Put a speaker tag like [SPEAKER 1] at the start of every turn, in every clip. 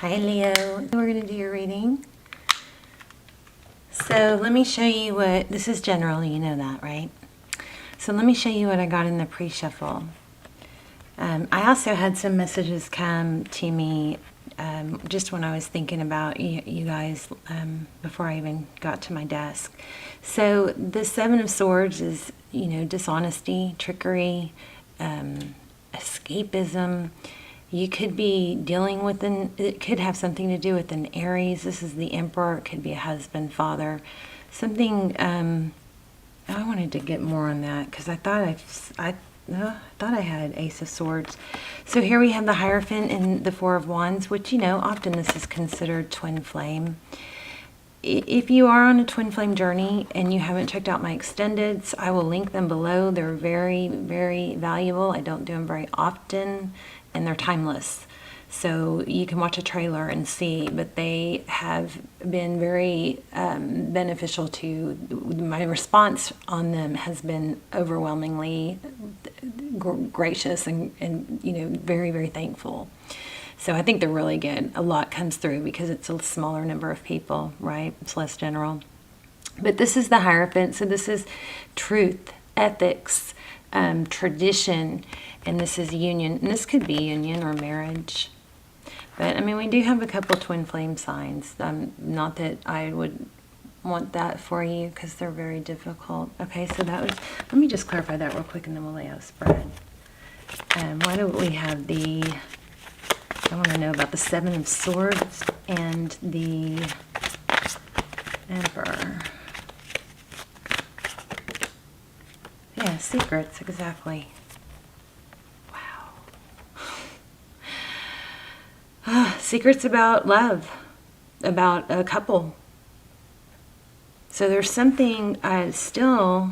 [SPEAKER 1] Hi Leo, we're going to do your reading. So let me show you what, this is general, you know that, right? So let me show you what I got in the pre-shuffle. I also had some messages come to me just when I was thinking about you guys before I even got to my desk. So the Seven of Swords is, dishonesty, trickery, escapism. You could be dealing with it could have something to do with an Aries. This is the Emperor. It could be a husband, father. Something, I wanted to get more on that because I thought I had Ace of Swords. So here we have the Hierophant and the Four of Wands, which, often this is considered twin flame. If you are on a twin flame journey and you haven't checked out my extendeds, I will link them below. They're very, very valuable. I don't do them very often, and they're timeless. So you can watch a trailer and see, but they have been very beneficial to my response on them has been overwhelmingly gracious and very, very thankful. So I think they're really good. A lot comes through because it's a smaller number of people, right? It's less general. But this is the Hierophant. So this is truth, ethics, tradition, and this is union. And this could be union or marriage. But, we do have a couple twin flame signs. Not that I would want that for you because they're very difficult. Okay, so that was, let me just clarify that real quick and then we'll lay out a spread. Why don't we have I want to know about the Seven of Swords and the Emperor. Yeah, secrets, exactly. Wow. Secrets about love, about a couple. So there's something still,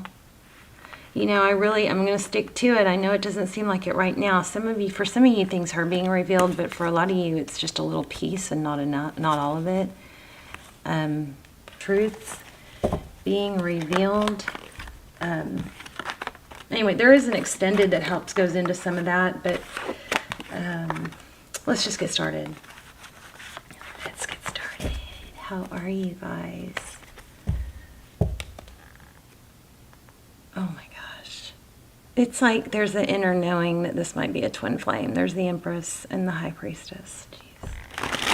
[SPEAKER 1] I'm going to stick to it. I know it doesn't seem like it right now. For some of you, things are being revealed, but for a lot of you, it's just a little piece and not enough, not all of it. Truths being revealed. Anyway, there is an extended that goes into some of that, but let's just get started. Let's get started. How are you guys? Oh my gosh. It's like there's an inner knowing that this might be a twin flame. There's the Empress and the High Priestess. Jeez.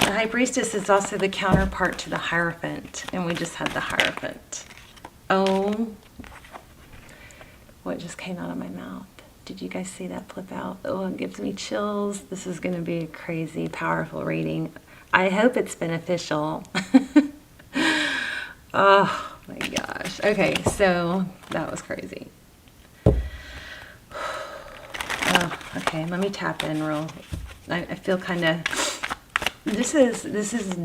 [SPEAKER 1] The High Priestess is also the counterpart to the Hierophant, and we just had the Hierophant. Oh, what just came out of my mouth? Did you guys see that flip out? Oh, it gives me chills. This is going to be a crazy, powerful reading. I hope it's beneficial. Oh my gosh. Okay, so that was crazy. Oh, okay, let me tap in real. I feel kind of. This is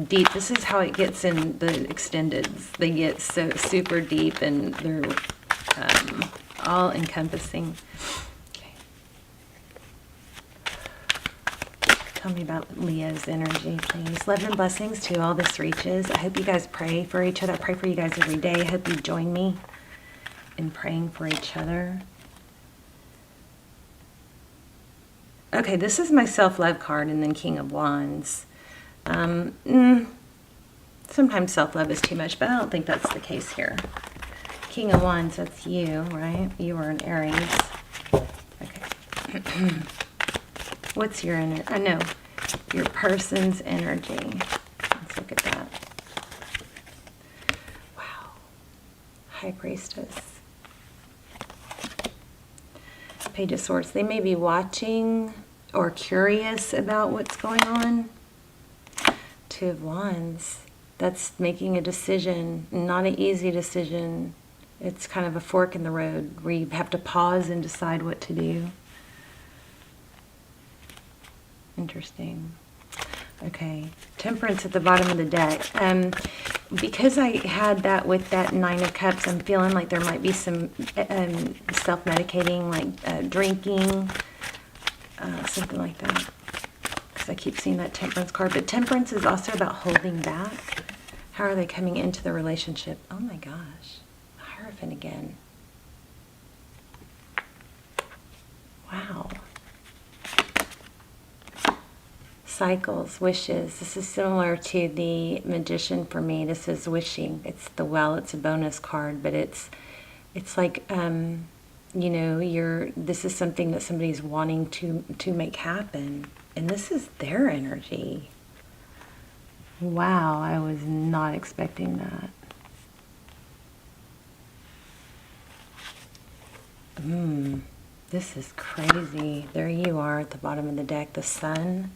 [SPEAKER 1] deep. This is how it gets in the extendeds. They get so super deep and they're all encompassing. Okay. Tell me about Leo's energy, please. Love and blessings to all this reaches. I hope you guys pray for each other. I pray for you guys every day. I hope you join me in praying for each other. Okay, this is my self-love card and then King of Wands. Sometimes self-love is too much, but I don't think that's the case here. King of Wands, that's you, right? You are an Aries. Okay. What's your energy? I know. Your person's energy. Let's look at that. Wow. High Priestess. Page of Swords. They may be watching or curious about what's going on. Two of Wands. That's making a decision. Not an easy decision. It's kind of a fork in the road where you have to pause and decide what to do. Interesting. Okay. Temperance at the bottom of the deck. Because I had that with that Nine of Cups, I'm feeling like there might be some self-medicating, like drinking, something like that. Because I keep seeing that Temperance card. But Temperance is also about holding back. How are they coming into the relationship? Oh my gosh. Hierophant again. Wow. cycles, wishes. This is similar to the Magician for me. This is wishing. It's the well. It's a bonus card, but it's like you know, this is something that somebody's wanting to make happen, and this is their energy. Wow, I was not expecting that. This is crazy. There you are at the bottom of the deck, the Sun.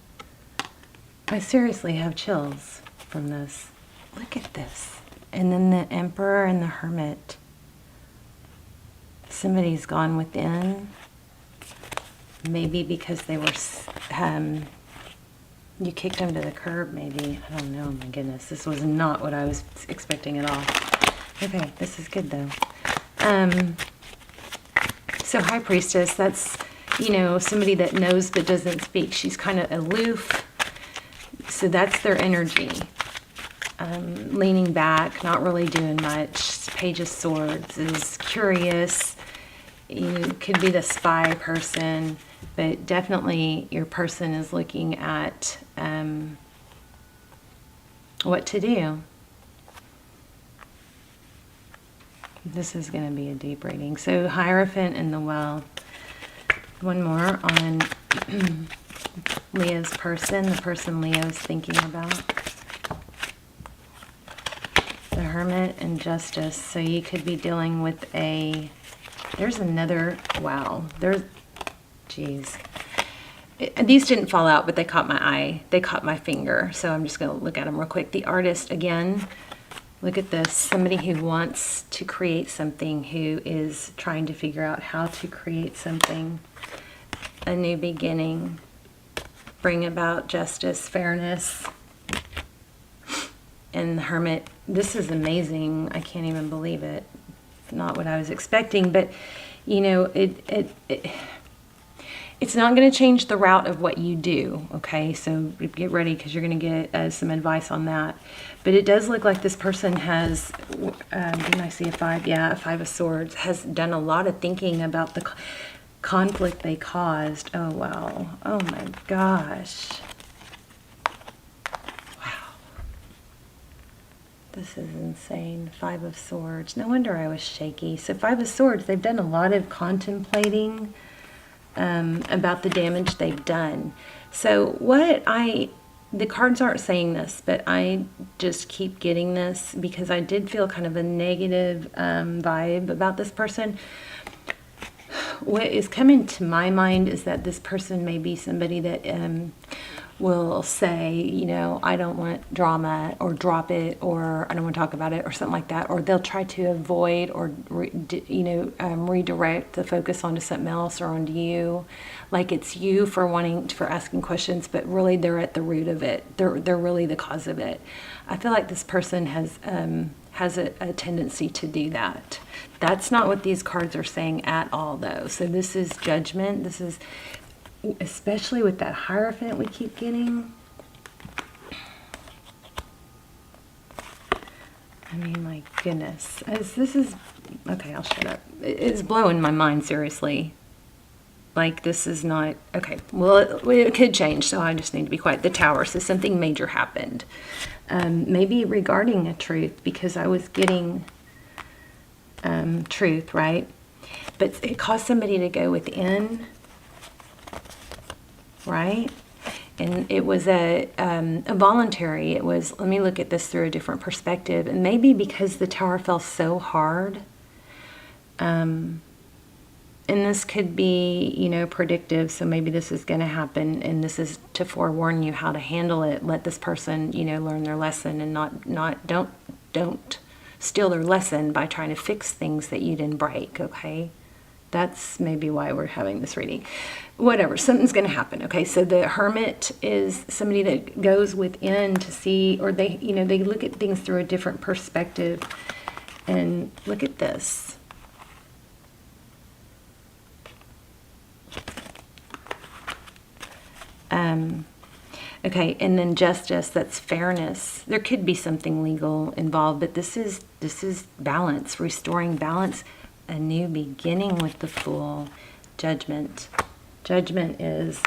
[SPEAKER 1] I seriously have chills from this. Look at this. And then the Emperor and the Hermit. Somebody's gone within. Maybe because they were, you kicked them to the curb, maybe. I don't know, my goodness. This was not what I was expecting at all. Okay, this is good though. So High Priestess, that's, you know, somebody that knows but doesn't speak. She's kind of aloof. So that's their energy. Leaning back, not really doing much. Page of Swords is curious. You could be the spy person, but definitely your person is looking at what to do. This is going to be a deep reading. So Hierophant and the Well. One more on Leo's person, the person Leo's thinking about. The Hermit and Justice. So you could be dealing with there's another, wow. Geez. These didn't fall out, but they caught my eye. They caught my finger. So I'm just going to look at them real quick. The Artist again. Look at this, somebody who wants to create something, who is trying to figure out how to create something, a new beginning, bring about justice, fairness. And the Hermit, this is amazing. I can't even believe it. It's not what I was expecting, but you know, it's not going to change the route of what you do, okay? So get ready because you're going to get some advice on that. But it does look like this person has, didn't I see a 5? Yeah, a 5 of Swords, has done a lot of thinking about the conflict they caused. Oh, wow. Oh, my gosh. Wow. This is insane. 5 of Swords. No wonder I was shaky. So 5 of Swords, they've done a lot of contemplating about the damage they've done. So the cards aren't saying this, but I just keep getting this because I did feel kind of a negative vibe about this person. What is coming to my mind is that this person may be somebody that will say, you know, I don't want drama, or drop it, or I don't want to talk about it, or something like that. Or they'll try to avoid or, redirect the focus onto something else or onto you. Like it's you for asking questions, but really they're at the root of it. They're really the cause of it. I feel like this person has a tendency to do that. That's not what these cards are saying at all, though. So this is Judgment. This is, especially with that Hierophant we keep getting. I mean, my goodness. This is, okay, I'll shut up. It's blowing my mind, seriously. Like, this is not, okay, well, it could change, so I just need to be quiet. The Tower, so something major happened. Maybe regarding a truth, because I was getting truth, right? But it caused somebody to go within, right? And it was a voluntary. It was, let me look at this through a different perspective. And maybe because the Tower fell so hard, and this could be, predictive. So maybe this is going to happen, and this is to forewarn you how to handle it. Let this person, learn their lesson, and don't steal their lesson by trying to fix things that you didn't break. Okay. That's maybe why we're having this reading. Whatever, something's going to happen. Okay, so the Hermit is somebody that goes within to see, or they look at things through a different perspective. And look at this. Okay, and then Justice, that's fairness. There could be something legal involved, but this is balance, restoring balance. A new beginning with the Fool. Judgment. Judgment is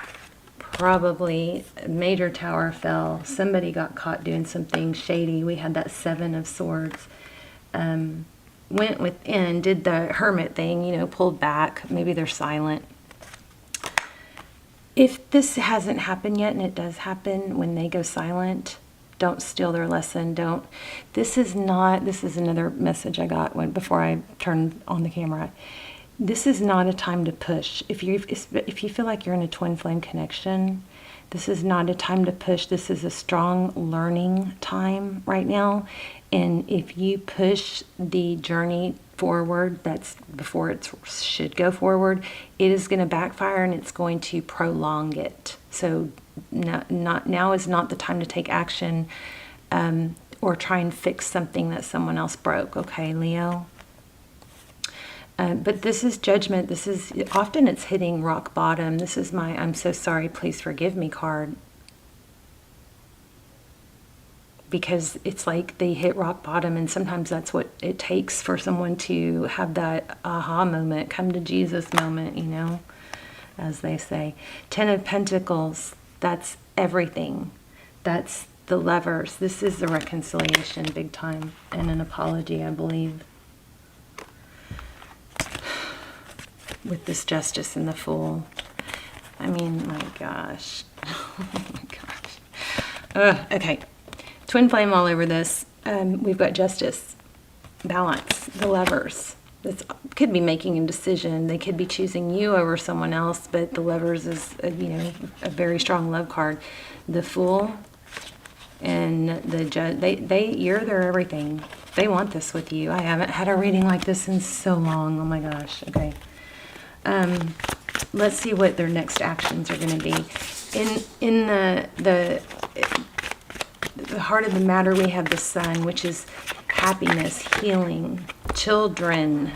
[SPEAKER 1] probably a major tower fell. Somebody got caught doing something shady. We had that Seven of Swords. Went within, did the hermit thing, you know, pulled back. Maybe they're silent. If this hasn't happened yet, and it does happen when they go silent, don't steal their lesson. Don't. This is another message I got before I turned on the camera. This is not a time to push. If you feel like you're in a twin flame connection, this is not a time to push. This is a strong learning time right now. And if you push the journey forward, that's before it should go forward, it is going to backfire and it's going to prolong it. So now is not the time to take action or try and fix something that someone else broke. Okay, Leo? But this is judgment. This is often it's hitting rock bottom. This is my I'm so sorry, please forgive me card. Because it's like they hit rock bottom, and sometimes that's what it takes for someone to have that aha moment, come to Jesus moment, you know, as they say. 10 of Pentacles, that's everything. That's the Lovers. This is the reconciliation big time, and an apology, I believe. With this Justice and the Fool. I mean, my gosh. Oh my gosh. Okay. Twin flame all over this. We've got Justice, balance, the Lovers. This could be making a decision. They could be choosing you over someone else, but the Lovers is, a very strong love card. The Fool and the Judge. You're their everything. They want this with you. I haven't had a reading like this in so long. Oh my gosh. Okay. Let's see what their next actions are going to be. In the heart of the matter, we have the Sun, which is happiness, healing, children.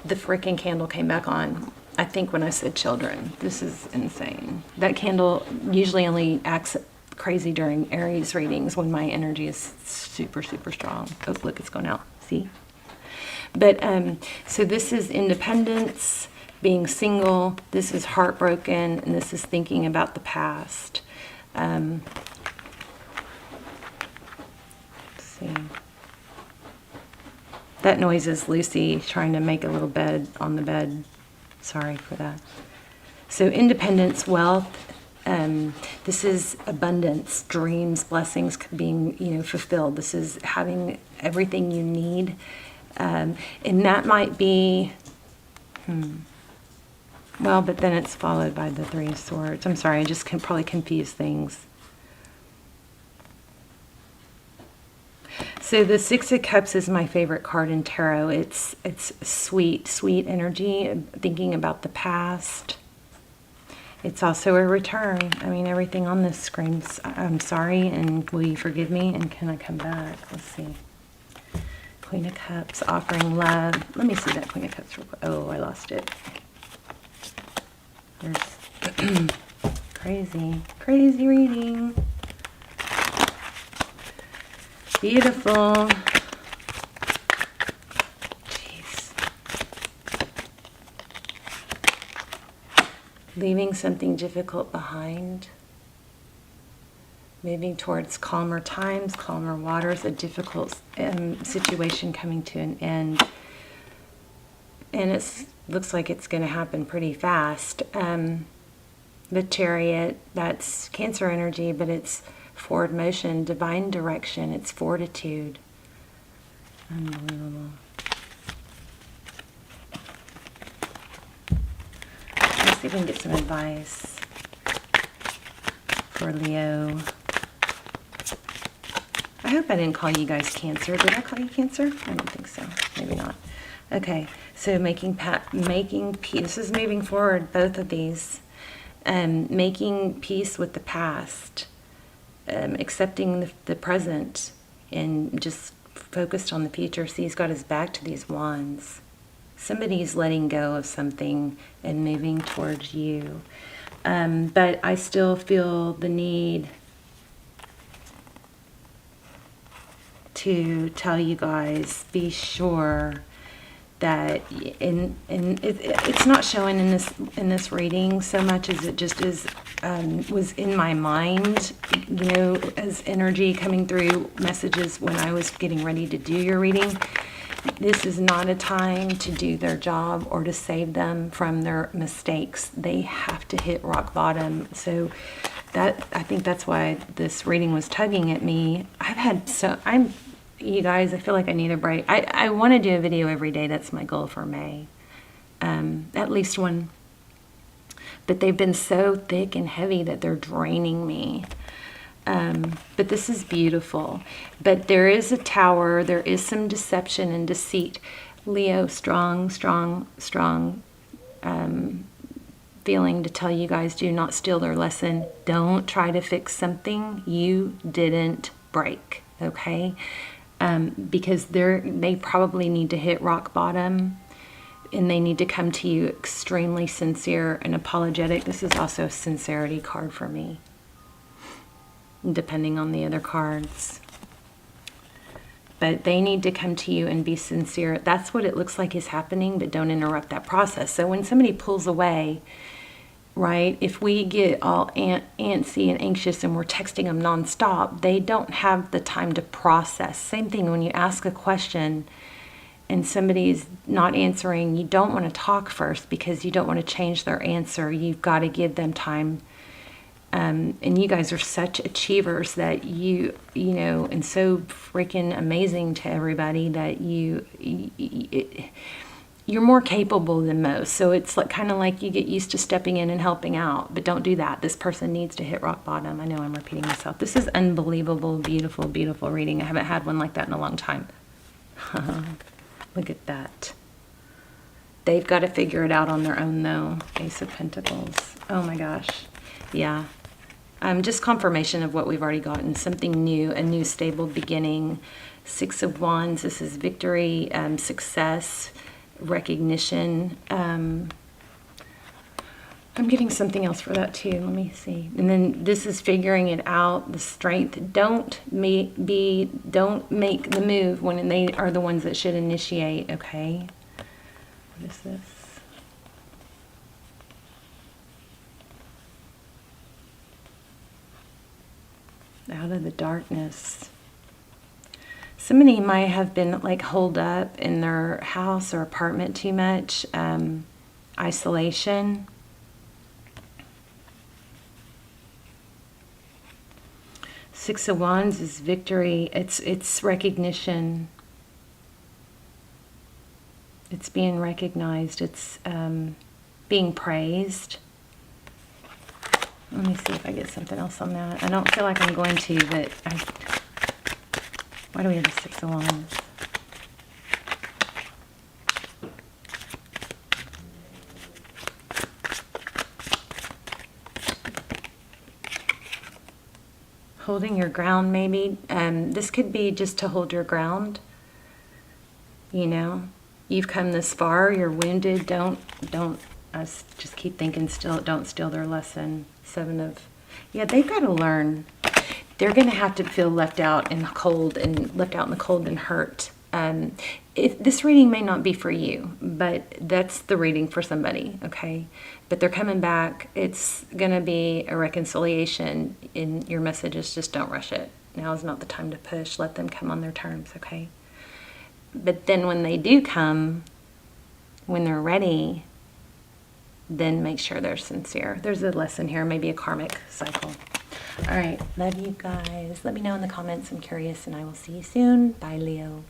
[SPEAKER 1] The freaking candle came back on, I think, when I said children. This is insane. That candle usually only acts crazy during Aries readings when my energy is super, super strong. Oh, look, it's going out. See? But, so this is independence, being single. This is heartbroken, and this is thinking about the past. Let's see. That noise is Lucy trying to make a little bed on the bed. Sorry for that. So independence, wealth. This is abundance, dreams, blessings being, fulfilled. This is having everything you need. And that might be, well, but then it's followed by the Three of Swords. I'm sorry, I just can probably confuse things. So the Six of Cups is my favorite card in tarot. It's sweet, sweet energy, thinking about the past. It's also a return. I mean, everything on this screams, I'm sorry, and will you forgive me, and can I come back? Let's see. Queen of Cups, offering love. Let me see that Queen of Cups real quick. Oh, I lost it. There's crazy reading. Beautiful. Jeez. Leaving something difficult behind. Moving towards calmer times, calmer waters, a difficult situation coming to an end. And it looks like it's going to happen pretty fast. The Chariot, that's Cancer energy, but it's forward motion, divine direction, it's fortitude. Unbelievable. Let's see if we can get some advice for Leo. I hope I didn't call you guys Cancer. Did I call you Cancer? I don't think so. Maybe not. Okay, so making peace. This is moving forward, both of these. Making peace with the past. Accepting the present, and just focused on the future. See, he's got his back to these wands. Somebody's letting go of something and moving towards you. But I still feel the need to tell you guys, be sure that it's not showing in this reading so much as it just is was in my mind, you know, as energy coming through messages when I was getting ready to do your reading. This is not a time to do their job or to save them from their mistakes. They have to hit rock bottom. So that, I think that's why this reading was tugging at me. You guys, I feel like I need a break. I want to do a video every day. That's my goal for May. At least one. But they've been so thick and heavy that they're draining me. But this is beautiful. But there is a tower. There is some deception and deceit. Leo, strong feeling to tell you guys, do not steal their lesson. Don't try to fix something you didn't break, okay? Because they probably need to hit rock bottom, and they need to come to you extremely sincere and apologetic. This is also a sincerity card for me, depending on the other cards. But they need to come to you and be sincere. That's what it looks like is happening, but don't interrupt that process. So when somebody pulls away, right, if we get all antsy and anxious and we're texting them nonstop, they don't have the time to process. Same thing when you ask a question and somebody's not answering, you don't want to talk first because you don't want to change their answer. You've got to give them time. And you guys are such achievers that you know, and so freaking amazing to everybody that you're more capable than most. So it's like kind of like you get used to stepping in and helping out, but don't do that. This person needs to hit rock bottom. I know I'm repeating myself. This is unbelievable, beautiful, beautiful reading. I haven't had one like that in a long time. Look at that. They've got to figure it out on their own though. Ace of Pentacles. Oh my gosh. Yeah. Just confirmation of what we've already gotten. Something new, a new stable beginning. Six of Wands. This is victory, success, recognition. I'm getting something else for that too. Let me see. And then this is figuring it out, the strength. Don't make the move when they are the ones that should initiate, okay? What is this? Out of the darkness. Somebody might have been like holed up in their house or apartment too much. Isolation. Six of Wands is victory. It's recognition. It's being recognized. It's being praised. Let me see if I get something else on that. I don't feel like I'm going to, but why do we have the Six of Wands? Holding your ground, maybe. This could be just to hold your ground. You know, you've come this far. You're wounded. Don't. I just keep thinking. Don't steal their lesson. Yeah, they've got to learn. They're going to have to feel left out in the cold and hurt. This reading may not be for you, but that's the reading for somebody, okay? But they're coming back. It's going to be a reconciliation in your messages. Just don't rush it. Now is not the time to push. Let them come on their terms, okay? But then when they do come, when they're ready, then make sure they're sincere. There's a lesson here, maybe a karmic cycle. All right, love you guys. Let me know in the comments. I'm curious, and I will see you soon. Bye, Leo.